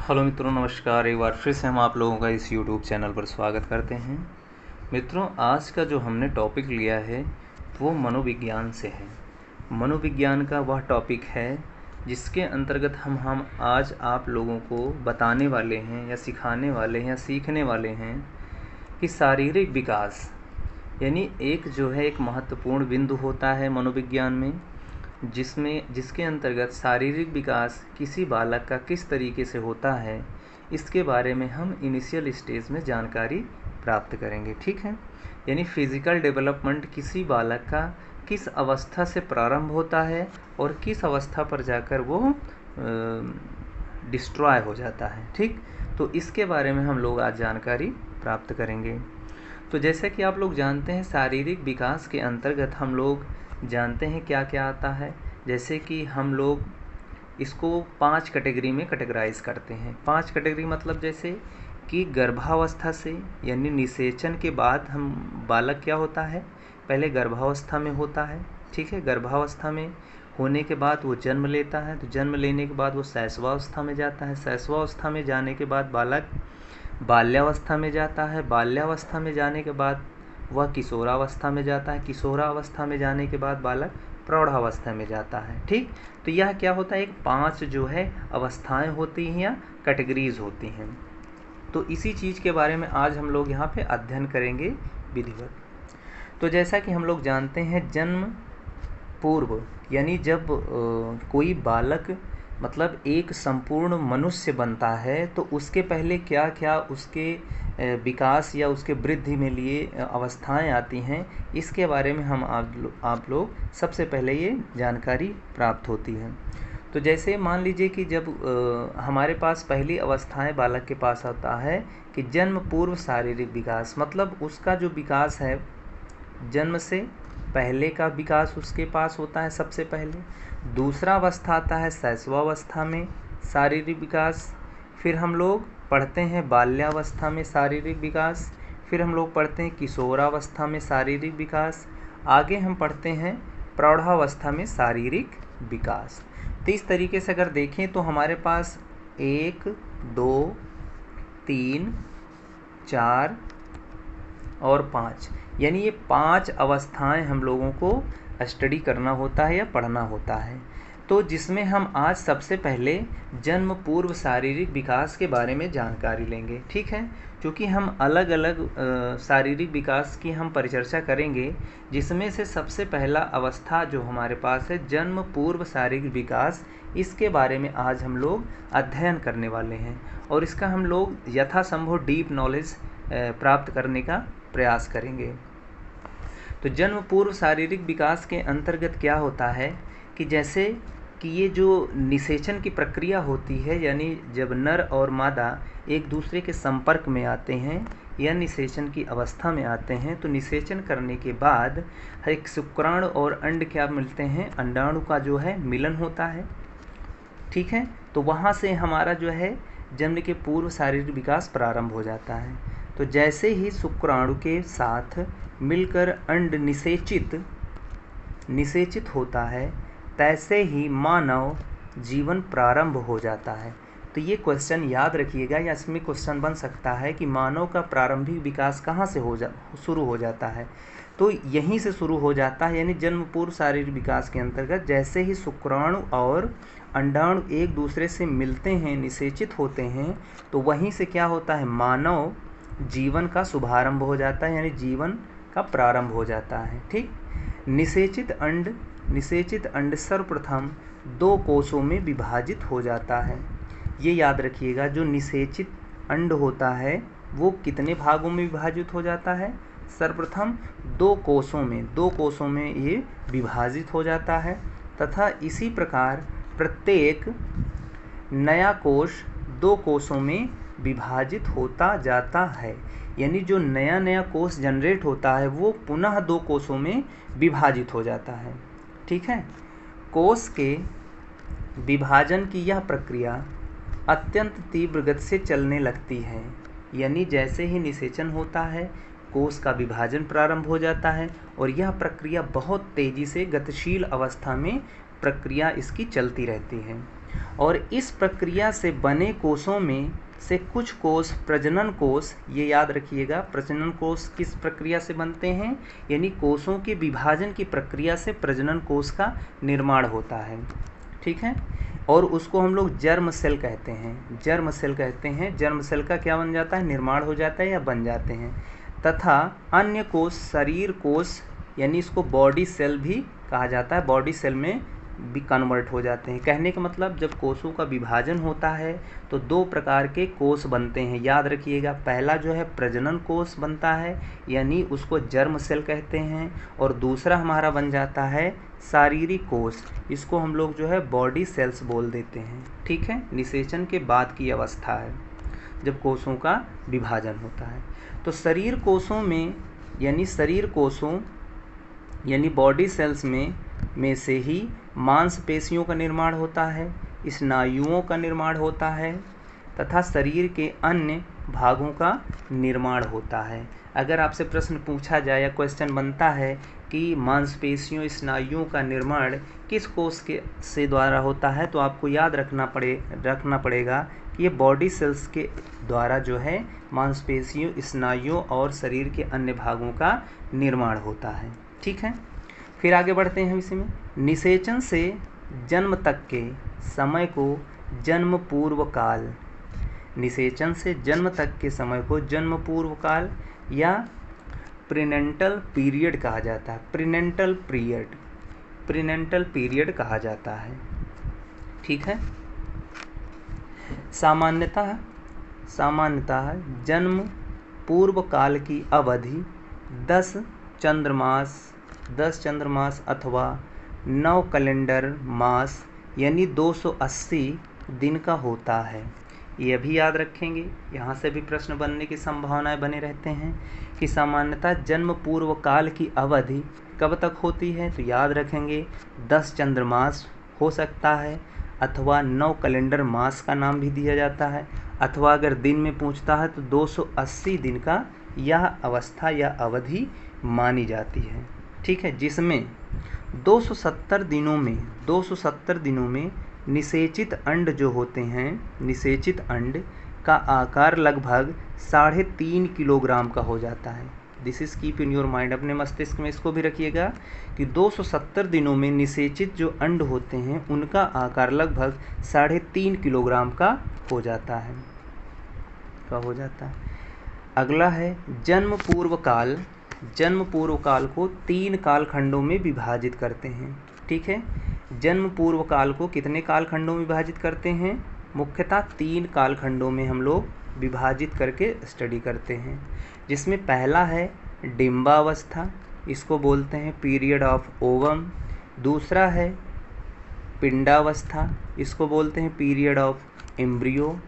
Hello मित्रों, नमस्कार। एक बार फिर से हम आप लोगों का इस यूट्यूब चैनल पर स्वागत करते हैं। मित्रों, आज का जो हमने टॉपिक लिया है वो मनोविज्ञान से है। मनोविज्ञान का वह टॉपिक है जिसके अंतर्गत हम आज आप लोगों को बताने वाले हैं या सिखाने वाले हैं या सीखने वाले हैं कि शारीरिक विकास यानी एक महत्वपूर्ण बिंदु होता है मनोविज्ञान में, जिसके अंतर्गत शारीरिक विकास किसी बालक का किस तरीके से होता है, इसके बारे में हम इनिशियल स्टेज में जानकारी प्राप्त करेंगे। ठीक है, यानी फिजिकल डेवलपमेंट किसी बालक का किस अवस्था से प्रारंभ होता है और किस अवस्था पर जाकर वो डिस्ट्रॉय हो जाता है। ठीक, तो इसके बारे में हम लोग आज जानकारी प्राप्त करेंगे। तो जैसे कि आप लोग जानते हैं, शारीरिक विकास के अंतर्गत हम लोग जानते हैं क्या क्या आता है। जैसे कि हम लोग इसको 5 कैटेगरी में कैटेगराइज करते हैं। 5 कैटेगरी मतलब जैसे कि गर्भावस्था से यानी निषेचन के बाद हम बालक क्या होता है, पहले गर्भावस्था में होता है। ठीक है, गर्भावस्था में होने के बाद वो जन्म लेता है, तो जन्म लेने के बाद वो शैशवावस्था में जाता है। शैशवावस्था में जाने के बाद बालक बाल्यावस्था में जाता है। बाल्यावस्था में जाने के बाद वह किशोरावस्था में जाता है। किशोरावस्था में जाने के बाद बालक प्रौढ़ावस्था में जाता है। ठीक, तो यह क्या होता है, एक 5 जो है अवस्थाएं होती हैं या कैटेगरीज होती हैं। तो इसी चीज़ के बारे में आज हम लोग यहाँ पे अध्ययन करेंगे विधिवत। तो जैसा कि हम लोग जानते हैं, जन्म पूर्व यानी जब कोई बालक मतलब एक संपूर्ण मनुष्य बनता है, तो उसके पहले क्या क्या उसके विकास या उसके वृद्धि में लिए अवस्थाएं आती हैं, इसके बारे में हम आप लोग सबसे पहले ये जानकारी प्राप्त होती है। तो जैसे मान लीजिए कि जब हमारे पास पहली अवस्थाएं बालक के पास आता है कि जन्म पूर्व शारीरिक विकास, मतलब उसका जो विकास है जन्म से पहले का विकास उसके पास होता है सबसे पहले। दूसरा अवस्था आता है शैशवावस्था में शारीरिक विकास। फिर हम लोग पढ़ते हैं बाल्यावस्था में शारीरिक विकास। फिर हम लोग पढ़ते हैं किशोरावस्था में शारीरिक विकास। आगे हम पढ़ते हैं प्रौढ़ावस्था में शारीरिक विकास। तो इस तरीके से अगर देखें तो हमारे पास 1, 2, 3, 4 और 5 यानी ये 5 अवस्थाएं हम लोगों को स्टडी करना होता है या पढ़ना होता है। तो जिसमें हम आज सबसे पहले जन्म पूर्व शारीरिक विकास के बारे में जानकारी लेंगे। ठीक है, क्योंकि हम अलग अलग शारीरिक विकास की हम परिचर्चा करेंगे, जिसमें से सबसे पहला अवस्था जो हमारे पास है जन्म पूर्व शारीरिक विकास, इसके बारे में आज हम लोग अध्ययन करने वाले हैं और इसका हम लोग यथासंभव डीप नॉलेज प्राप्त करने का प्रयास करेंगे। तो जन्म पूर्व शारीरिक विकास के अंतर्गत क्या होता है कि जैसे कि ये जो निषेचन की प्रक्रिया होती है, यानी जब नर और मादा एक दूसरे के संपर्क में आते हैं या निषेचन की अवस्था में आते हैं, तो निषेचन करने के बाद एक शुक्राणु और अंड क्या मिलते हैं, अंडाणु का जो है मिलन होता है। ठीक है, तो वहाँ से हमारा जो है जन्म के पूर्व शारीरिक विकास प्रारंभ हो जाता है। तो जैसे ही शुक्राणु के साथ मिलकर अंड निषेचित होता है, तैसे ही मानव जीवन प्रारंभ हो जाता है। तो ये क्वेश्चन याद रखिएगा, या इसमें क्वेश्चन बन सकता है कि मानव का प्रारंभिक विकास कहाँ से शुरू हो जाता है। तो यहीं से शुरू हो जाता है, यानी जन्म पूर्व शारीरिक विकास के अंतर्गत जैसे ही शुक्राणु और अंडाणु एक दूसरे से मिलते हैं, निषेचित होते हैं, तो वहीं से क्या होता है, मानव जीवन का शुभारंभ हो जाता है, यानी जीवन का प्रारंभ हो जाता है। ठीक, निषेचित अंड सर्वप्रथम 2 कोषों में विभाजित हो जाता है। ये याद रखिएगा, जो निषेचित अंड होता है वो कितने भागों में विभाजित हो जाता है, सर्वप्रथम 2 कोषों में ये विभाजित हो जाता है, तथा इसी प्रकार प्रत्येक नया कोष 2 कोषों में विभाजित होता जाता है। यानी जो नया कोष जनरेट होता है वो पुनः 2 कोषों में विभाजित हो जाता है। ठीक है, कोष के विभाजन की यह प्रक्रिया अत्यंत तीव्र गति से चलने लगती है। यानी जैसे ही निषेचन होता है, कोष का विभाजन प्रारंभ हो जाता है और यह प्रक्रिया बहुत तेजी से गतिशील अवस्था में प्रक्रिया इसकी चलती रहती है। और इस प्रक्रिया से बने कोषों में से कुछ कोष प्रजनन कोष, ये याद रखिएगा, प्रजनन कोष किस प्रक्रिया से बनते हैं, यानी कोषों के विभाजन की प्रक्रिया से प्रजनन कोष का निर्माण होता है, ठीक है। और उसको हम लोग जर्म सेल कहते हैं, जर्म सेल कहते हैं। जर्म सेल का क्या बन जाता है, निर्माण हो जाता है या बन जाते हैं। तथा अन्य कोष शरीर कोष, यानी इसको बॉडी सेल भी कहा जाता है, बॉडी सेल में भी कन्वर्ट हो जाते हैं। कहने का मतलब जब कोषों का विभाजन होता है तो दो प्रकार के कोष बनते हैं, याद रखिएगा। पहला जो है प्रजनन कोष बनता है, यानी उसको जर्म सेल कहते हैं। और दूसरा हमारा बन जाता है शारीरिक कोष, इसको हम लोग जो है बॉडी सेल्स बोल देते हैं, ठीक है। निषेचन के बाद की अवस्था है जब कोषों का विभाजन होता है। तो शरीर कोषों में, यानी शरीर कोषों यानी बॉडी सेल्स में से ही मांसपेशियों का निर्माण होता है, स्नायुओं का निर्माण होता है तथा शरीर के अन्य भागों का निर्माण होता है। अगर आपसे प्रश्न पूछा जाए या क्वेश्चन बनता है कि मांसपेशियों स्नायुओं का निर्माण किस कोष के से द्वारा होता है, तो आपको याद रखना पड़ेगा कि ये बॉडी सेल्स के द्वारा जो है मांसपेशियों स्नायुओं और शरीर के अन्य भागों का निर्माण होता है, ठीक है। फिर आगे बढ़ते हैं इसी में। निषेचन से जन्म तक के समय को जन्म पूर्व काल, निषेचन से जन्म तक के समय को जन्म पूर्व काल या प्रीनेंटल पीरियड कहा जाता है, प्रीनेंटल पीरियड कहा जाता है, ठीक है। सामान्यतः जन्म पूर्व काल की अवधि 10 चंद्रमास अथवा 9 कैलेंडर मास यानी 280 दिन का होता है। ये भी याद रखेंगे, यहाँ से भी प्रश्न बनने की संभावनाएं बने रहते हैं कि सामान्यतः जन्म पूर्व काल की अवधि कब तक होती है, तो याद रखेंगे 10 चंद्रमास हो सकता है अथवा 9 कैलेंडर मास का नाम भी दिया जाता है, अथवा अगर दिन में पूछता है तो 280 दिन का यह अवस्था या अवधि मानी जाती है, ठीक है। जिसमें 270 दिनों में निषेचित अंड जो होते हैं, निषेचित अंड का आकार लगभग 3.5 किलोग्राम का हो जाता है। This is keep in your mind, अपने मस्तिष्क में इसको भी रखिएगा कि 270 दिनों में निषेचित जो अंड होते हैं उनका आकार लगभग 3.5 किलोग्राम का हो जाता है, अगला है जन्म पूर्व काल को 3 कालखंडों में विभाजित करते हैं, ठीक है। जन्म पूर्व काल को कितने कालखंडों में विभाजित करते हैं, मुख्यतः 3 कालखंडों में हम लोग विभाजित करके स्टडी करते हैं। जिसमें पहला है डिम्बावस्था, इसको बोलते हैं पीरियड ऑफ ओवम। दूसरा है पिंडावस्था, इसको बोलते हैं पीरियड ऑफ एम्ब्रियो।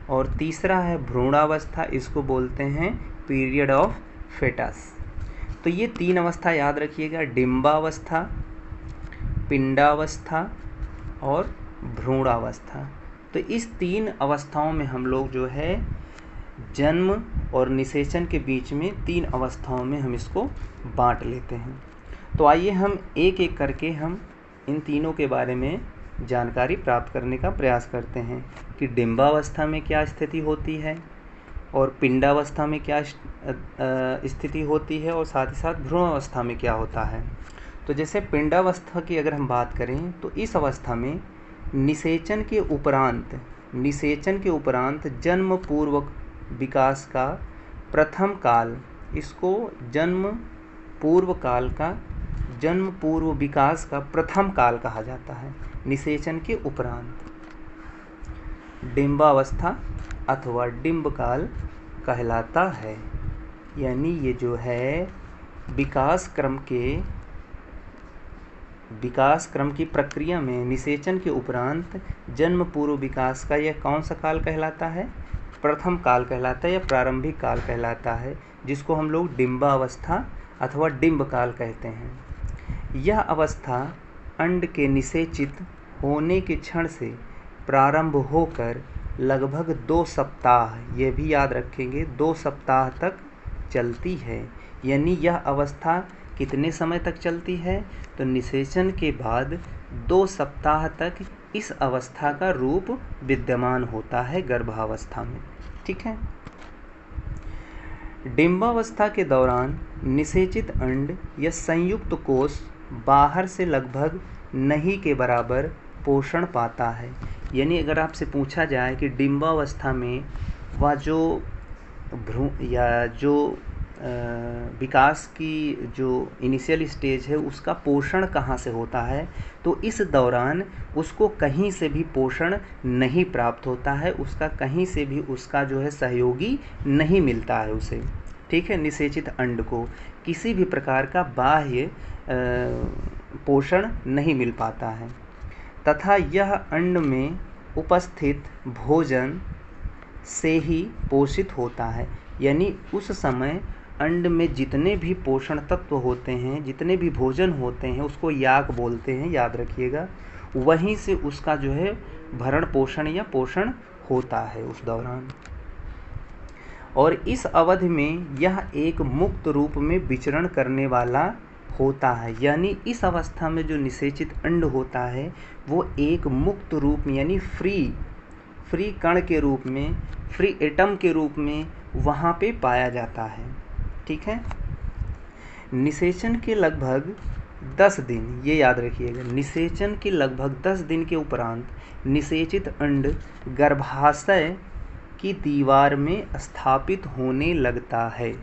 और तीसरा है भ्रूणावस्था, इसको बोलते हैं पीरियड ऑफ फेटस। तो ये 3 अवस्था याद रखिएगा, डिम्बावस्था, पिंडावस्था और भ्रूणावस्था। तो इस 3 अवस्थाओं में हम लोग जो है जन्म और निषेचन के बीच में 3 अवस्थाओं में हम इसको बांट लेते हैं। तो आइए हम एक एक करके हम इन तीनों के बारे में जानकारी प्राप्त करने का प्रयास करते हैं कि डिम्बावस्था में क्या स्थिति होती है और पिंडावस्था में क्या स्थिति होती है और साथ ही साथ भ्रूणावस्था में क्या होता है। तो जैसे पिंडावस्था की अगर हम बात करें तो इस अवस्था में निषेचन के उपरांत जन्म पूर्व विकास का प्रथम काल, इसको जन्म पूर्व विकास का प्रथम काल कहा जाता है। निषेचन के उपरांत डिम्बावस्था अथवा डिम्बकाल कहलाता है, यानी ये जो है विकास क्रम की प्रक्रिया में निषेचन के उपरांत जन्म पूर्व विकास का यह कौन सा काल कहलाता है, प्रथम काल कहलाता है या प्रारंभिक काल कहलाता है, जिसको हम लोग डिम्बावस्था अथवा डिम्बकाल कहते हैं। यह अवस्था अंड के निषेचित होने के क्षण से प्रारंभ होकर लगभग 2 सप्ताह, ये भी याद रखेंगे, 2 सप्ताह तक चलती है। यानी यह अवस्था कितने समय तक चलती है, तो निषेचन के बाद 2 सप्ताह तक इस अवस्था का रूप विद्यमान होता है गर्भावस्था में। ठीक है। डिंबावस्था के दौरान निषेचित अंड या संयुक्त कोष बाहर से लगभग नहीं के बराबर पोषण पाता है। यानी अगर आपसे पूछा जाए कि डिंबावस्था में वह जो भ्रूण या जो विकास की जो इनिशियल स्टेज है उसका पोषण कहाँ से होता है, तो इस दौरान उसको कहीं से भी पोषण नहीं प्राप्त होता है, उसका कहीं से भी उसका जो है सहयोगी नहीं मिलता है उसे। ठीक है। निषेचित अंड को किसी भी प्रकार का बाह्य पोषण नहीं मिल पाता है तथा यह अंड में उपस्थित भोजन से ही पोषित होता है। यानी उस समय अंड में जितने भी पोषण तत्व होते हैं, जितने भी भोजन होते हैं, उसको याक बोलते हैं, याद रखिएगा, वहीं से उसका जो है भरण पोषण या पोषण होता है उस दौरान। और इस अवधि में यह एक मुक्त रूप में विचरण करने वाला होता है। यानी इस अवस्था में जो निषेचित अंड होता है वो एक मुक्त रूप में यानी फ्री कण के रूप में, फ्री एटम के रूप में वहाँ पे पाया जाता है। ठीक है। निषेचन के लगभग 10 दिन, ये याद रखिएगा, निषेचन के लगभग 10 दिन के उपरांत निषेचित अंड गर्भाशय की दीवार में स्थापित होने लगता है।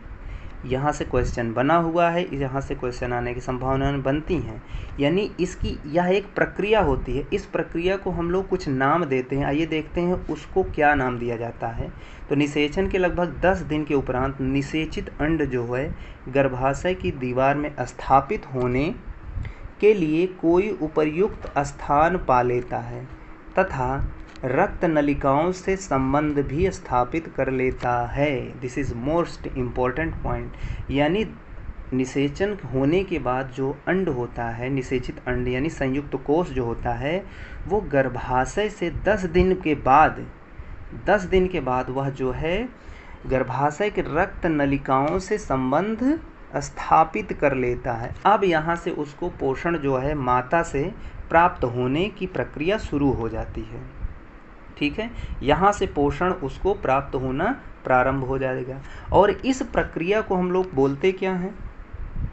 यहाँ से क्वेश्चन बना हुआ है, यहाँ से क्वेश्चन आने की संभावनाएं बनती हैं। यानी इसकी यह एक प्रक्रिया होती है। इस प्रक्रिया को हम लोग कुछ नाम देते हैं। आइए देखते हैं उसको क्या नाम दिया जाता है। तो निषेचन के लगभग 10 दिन के उपरांत निषेचित अंड जो है गर्भाशय की दीवार में स्थापित होने के लिए कोई उपर्युक्त स्थान पा लेता है तथा रक्त नलिकाओं से संबंध भी स्थापित कर लेता है। This is most important point. यानी निषेचन होने के बाद जो अंड होता है, निषेचित अंड यानी संयुक्त कोष जो होता है, वो गर्भाशय से 10 दिन के बाद वह जो है गर्भाशय के रक्त नलिकाओं से संबंध स्थापित कर लेता है। अब यहाँ से उसको पोषण जो है माता से प्राप्त होने की प्रक्रिया शुरू हो जाती है। ठीक है। यहाँ से पोषण उसको प्राप्त होना प्रारंभ हो जाएगा। और इस प्रक्रिया को हम लोग बोलते क्या हैं?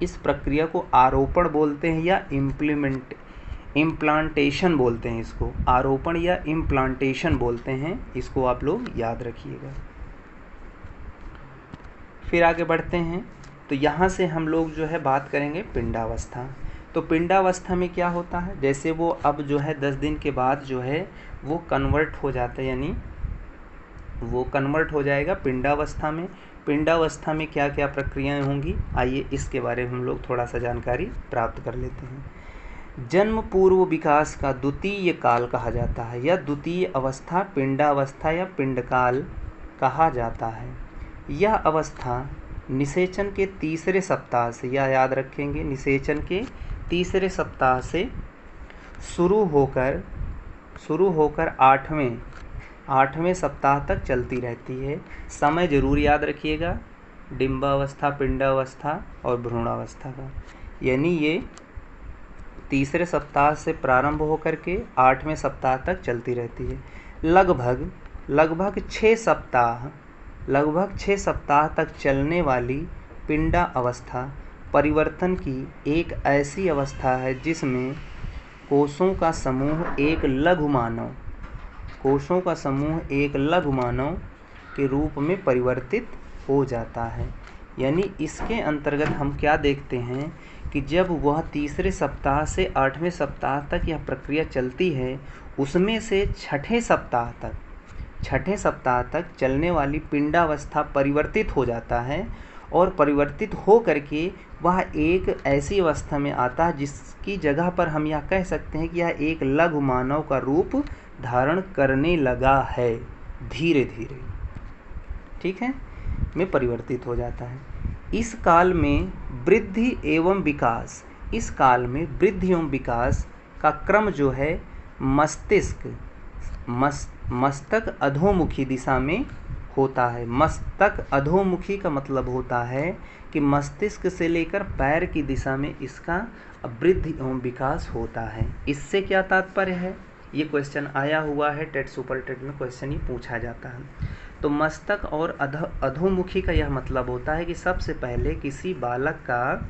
इस प्रक्रिया को आरोपण बोलते हैं या इम्प्लांटेशन बोलते हैं। इसको आरोपण या इम्प्लांटेशन बोलते हैं। इसको आप लोग याद रखिएगा। फिर आगे बढ़ते हैं। तो यहाँ से हम लोग जो है बात करेंगे पिंडावस्था। तो पिंडावस्था में क्या होता है, जैसे वो अब जो है 10 दिन के बाद जो है वो कन्वर्ट हो जाता है, यानी वो कन्वर्ट हो जाएगा पिंडावस्था में। पिंडावस्था में क्या क्या प्रक्रियाएं होंगी, आइए इसके बारे में हम लोग थोड़ा सा जानकारी प्राप्त कर लेते हैं। जन्म पूर्व विकास का द्वितीय काल कहा जाता है या द्वितीय अवस्था पिंडावस्था या पिंडकाल कहा जाता है। यह अवस्था निषेचन के तीसरे सप्ताह से, या याद रखेंगे, निषेचन के तीसरे सप्ताह से शुरू होकर 8वें सप्ताह तक चलती रहती है। समय जरूर याद रखिएगा, डिंबावस्था, पिंडावस्था और भ्रूणावस्था का। यानी ये तीसरे सप्ताह से प्रारंभ होकर के 8वें सप्ताह तक चलती रहती है। लगभग 6 सप्ताह तक चलने वाली पिंडा अवस्था परिवर्तन की एक ऐसी अवस्था है जिसमें कोषों का समूह एक लघु मानव के रूप में परिवर्तित हो जाता है। यानी इसके अंतर्गत हम क्या देखते हैं कि जब वह तीसरे सप्ताह से 8वें सप्ताह तक यह प्रक्रिया चलती है, उसमें से छठे सप्ताह तक चलने वाली पिंडावस्था परिवर्तित हो जाता है और परिवर्तित हो करके वह एक ऐसी अवस्था में आता है जिसकी जगह पर हम यह कह सकते हैं कि यह एक लघु मानव का रूप धारण करने लगा है धीरे धीरे। ठीक है, में परिवर्तित हो जाता है। इस काल में वृद्धि एवं विकास का क्रम जो है मस्तक अधोमुखी दिशा में होता है। मस्तक अधोमुखी का मतलब होता है कि मस्तिष्क से लेकर पैर की दिशा में इसका वृद्धि एवं विकास होता है। इससे क्या तात्पर्य है? ये क्वेश्चन आया हुआ है, टेट सुपर टेट में क्वेश्चन ही पूछा जाता है। तो मस्तक और अधोमुखी का यह मतलब होता है कि सबसे पहले किसी बालक का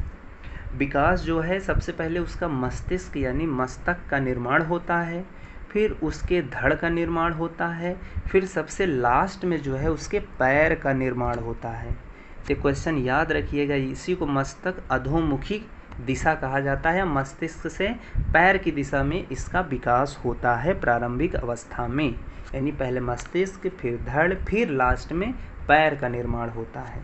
विकास जो है, सबसे पहले उसका मस्तिष्क यानी मस्तक का निर्माण होता है, फिर उसके धड़ का निर्माण होता है, फिर सबसे लास्ट में जो है उसके पैर का निर्माण होता है। तो क्वेश्चन याद रखिएगा, इसी को मस्तक अधोमुखी दिशा कहा जाता है। मस्तिष्क से पैर की दिशा में इसका विकास होता है प्रारंभिक अवस्था में, यानी पहले मस्तिष्क, फिर धड़, फिर लास्ट में पैर का निर्माण होता है।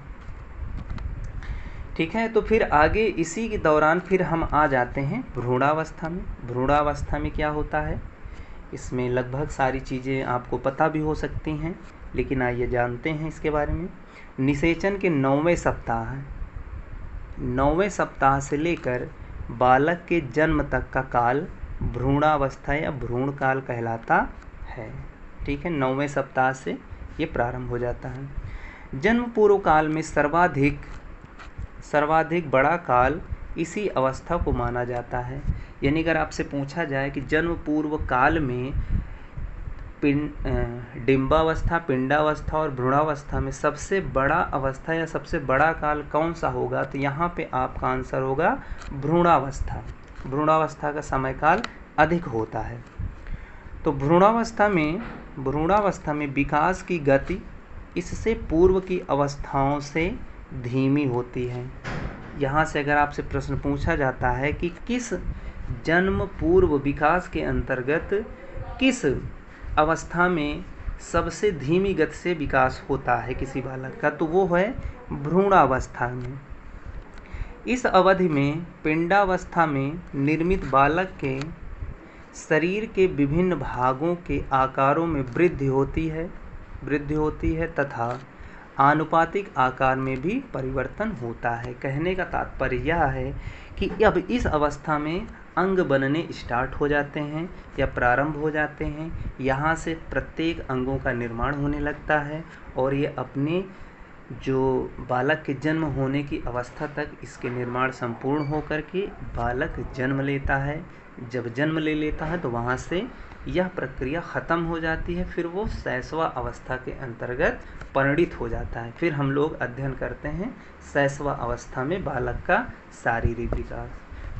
ठीक है, तो फिर आगे इसी के दौरान फिर हम आ जाते हैं भ्रूणावस्था में। भ्रूणावस्था में क्या होता है, इसमें लगभग सारी चीज़ें आपको पता भी हो सकती हैं, लेकिन आइए जानते हैं इसके बारे में। निषेचन के 9वें सप्ताह, 9वें सप्ताह से लेकर बालक के जन्म तक का काल भ्रूणावस्था या भ्रूण काल कहलाता है। ठीक है, 9वें सप्ताह से ये प्रारंभ हो जाता है। जन्म पूर्व काल में सर्वाधिक बड़ा काल इसी अवस्था को माना जाता है। यानी अगर आपसे पूछा जाए कि जन्म पूर्व काल में डिम्बावस्था, पिंडावस्था और भ्रूणावस्था में सबसे बड़ा अवस्था या सबसे बड़ा काल कौन सा होगा, तो यहाँ पे आपका आंसर होगा भ्रूणावस्था। भ्रूणावस्था का समय काल अधिक होता है। तो भ्रूणावस्था में विकास की गति इससे पूर्व की अवस्थाओं से धीमी होती है। यहाँ से अगर आपसे प्रश्न पूछा जाता है कि किस जन्म पूर्व विकास के अंतर्गत किस अवस्था में सबसे धीमी गति से विकास होता है किसी बालक का, तो वो है भ्रूणावस्था में। इस अवधि में पिंडावस्था में निर्मित बालक के शरीर के विभिन्न भागों के आकारों में वृद्धि होती है तथा आनुपातिक आकार में भी परिवर्तन होता है। कहने का तात्पर्य यह है कि अब इस अवस्था में अंग बनने स्टार्ट हो जाते हैं या प्रारंभ हो जाते हैं। यहाँ से प्रत्येक अंगों का निर्माण होने लगता है और ये अपने जो बालक के जन्म होने की अवस्था तक इसके निर्माण संपूर्ण होकर के बालक जन्म लेता है। जब जन्म ले लेता है तो वहाँ से यह प्रक्रिया ख़त्म हो जाती है, फिर वो शैशवा अवस्था के अंतर्गत परिणित हो जाता है। फिर हम लोग अध्ययन करते हैं शैशवा अवस्था में बालक का शारीरिक विकास।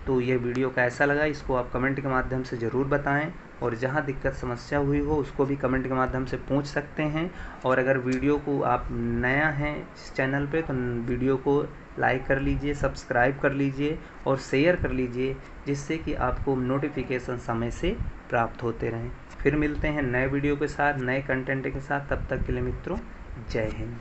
तो ये वीडियो कैसा लगा, इसको आप कमेंट के माध्यम से ज़रूर बताएं, और जहाँ दिक्कत समस्या हुई हो उसको भी कमेंट के माध्यम से पूछ सकते हैं। और अगर वीडियो को आप नया हैं इस चैनल पे तो वीडियो को लाइक कर लीजिए, सब्सक्राइब कर लीजिए और शेयर कर लीजिए, जिससे कि आपको नोटिफिकेशन समय से प्राप्त होते रहें। फिर मिलते हैं नए वीडियो के साथ, नए कंटेंट के साथ। तब तक के लिए मित्रों, जय हिंद।